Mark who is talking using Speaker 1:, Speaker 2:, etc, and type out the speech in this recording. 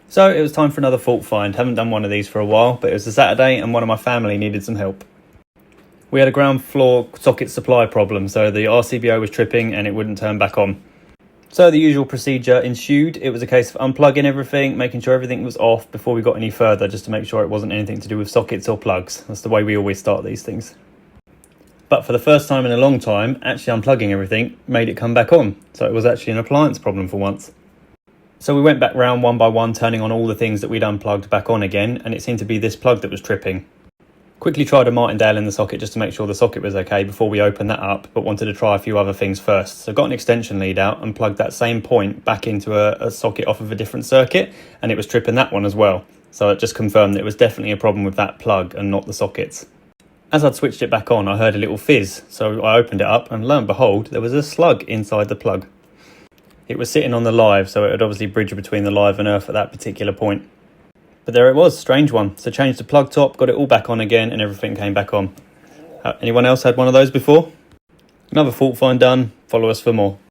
Speaker 1: So it was time for another fault find. Haven't done one of these for a while, but it was a Saturday and one of my family needed some help. We had a ground floor socket supply problem, so the RCBO was tripping and it wouldn't turn back on. So the usual procedure ensued. It was a case of unplugging everything, making sure everything was off before we got any further, just to make sure it wasn't anything to do with sockets or plugs. That's the way we always start these things. But for the first time in a long time, actually unplugging everything made it come back on. So it was actually an appliance problem for once. So we went back round one by one, turning on all the things that we'd unplugged back on again, and it seemed to be this plug that was tripping. Quickly tried a martingale in the socket just to make sure the socket was okay before we opened that up, but wanted to try a few other things first. So got an extension lead out and plugged that same point back into a socket off of a different circuit, and it was tripping that one as well. So it just confirmed that it was definitely a problem with that plug and not the sockets. As I'd switched it back on, I heard a little fizz, so I opened it up and lo and behold, there was a slug inside the plug. It was sitting on the live, so it had obviously bridged between the live and earth at that particular point. But there it was, strange one. So changed the plug top, got it all back on again, and everything came back on. Anyone else had one of those before? Another fault find done. Follow us for more.